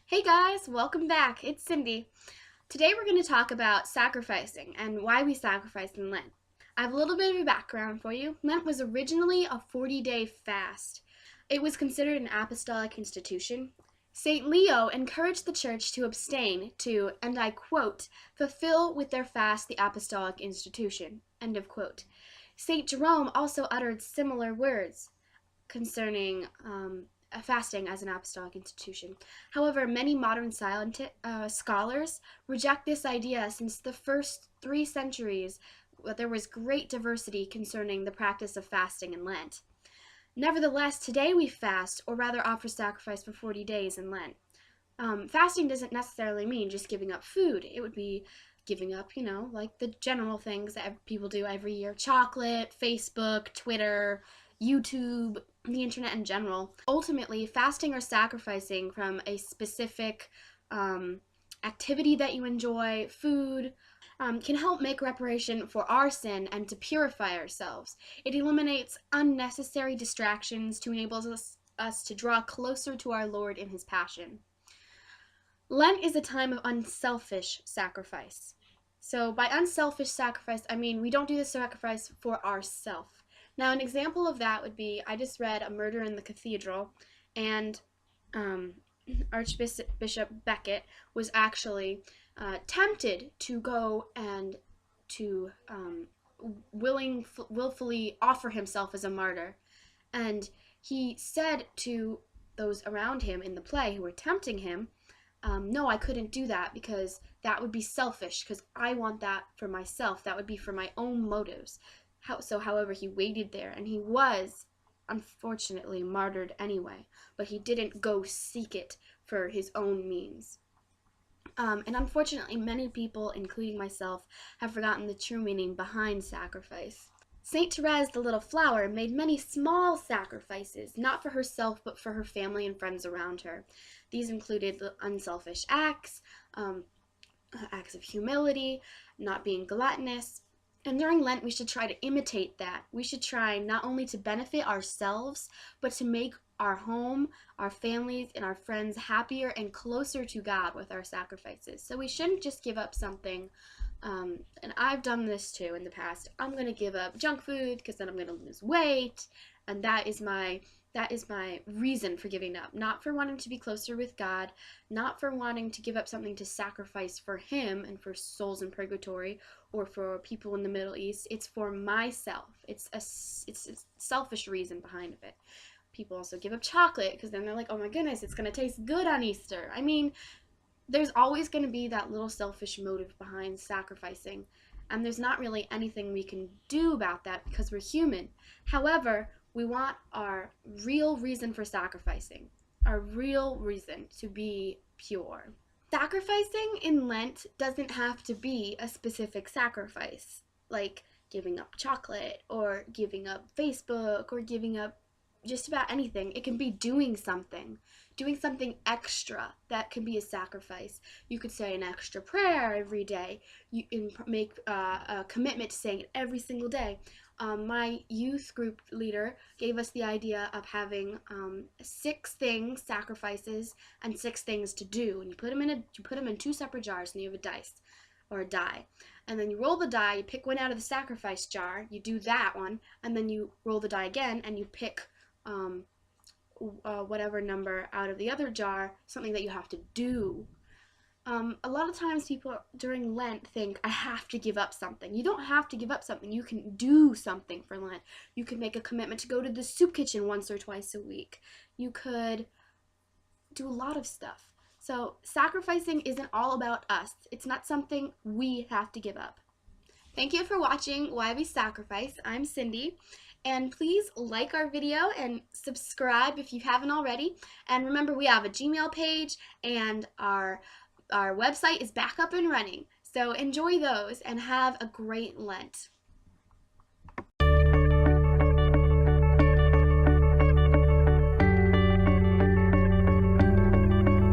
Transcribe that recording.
Hey guys, welcome back. It's Cindy. Today we're going to talk about sacrificing and why we sacrifice in Lent. I have a little bit of a background for you. Lent was originally a 40-day fast. It was considered an apostolic institution. St. Leo encouraged the church to abstain to, and I quote, fulfill with their fast the apostolic institution, end of quote. St. Jerome also uttered similar words concerning fasting as an apostolic institution. However, many modern scholars reject this idea since the first 3 centuries there was great diversity concerning the practice of fasting in Lent. Nevertheless, today we fast, or rather offer sacrifice for 40 days in Lent. Fasting doesn't necessarily mean just giving up food. It would be giving up, like the general things that people do every year: chocolate, Facebook, Twitter, YouTube, the internet in general. Ultimately, fasting or sacrificing from a specific activity that you enjoy, food, can help make reparation for our sin and to purify ourselves. It eliminates unnecessary distractions to enable us to draw closer to our Lord in His passion. Lent is a time of unselfish sacrifice. So by unselfish sacrifice, I mean we don't do the sacrifice for ourselves. Now, an example of that would be, I just read A Murder in the Cathedral, and Archbishop Becket was actually tempted to go and to willfully offer himself as a martyr. And he said to those around him in the play who were tempting him, no, I couldn't do that because that would be selfish, because I want that for myself. That would be for my own motives. However, he waited there, and he was, unfortunately, martyred anyway, but he didn't go seek it for his own means. And unfortunately, many people, including myself, have forgotten the true meaning behind sacrifice. Saint Therese, the Little Flower, made many small sacrifices, not for herself, but for her family and friends around her. These included the unselfish acts of humility, not being gluttonous. And during Lent, we should try to imitate that. We should try not only to benefit ourselves, but to make our home, our families, and our friends happier and closer to God with our sacrifices. So we shouldn't just give up something. And I've done this too in the past. I'm going to give up junk food because then I'm going to lose weight. And that is my reason for giving up. Not for wanting to be closer with God, not for wanting to give up something to sacrifice for Him and for souls in purgatory or for people in the Middle East. It's for myself. It's a selfish reason behind it. People also give up chocolate because then they're like, oh my goodness, it's going to taste good on Easter. I mean, there's always going to be that little selfish motive behind sacrificing. And there's not really anything we can do about that because we're human. However, we want our real reason for sacrificing, our real reason to be pure. Sacrificing in Lent doesn't have to be a specific sacrifice, like giving up chocolate or giving up Facebook or giving up just about anything. It can be doing something extra. That can be a sacrifice. You could say an extra prayer every day. You can make a commitment to saying it every single day. My youth group leader gave us the idea of having 6 sacrifices, and 6 things to do. And you put them in 2 separate jars, and you have a dice or a die. And then you roll the die. You pick one out of the sacrifice jar. You do that one, and then you roll the die again, and you pick whatever number out of the other jar, something that you have to do. A lot of times people during Lent think, I have to give up something. You don't have to give up something. You can do something for Lent. You can make a commitment to go to the soup kitchen once or twice a week. You could do a lot of stuff. So sacrificing isn't all about us. It's not something we have to give up. Thank you for watching Why We Sacrifice. I'm Cindy. And please like our video and subscribe if you haven't already. And remember, we have a Gmail page, and our website is back up and running. So enjoy those and have a great Lent.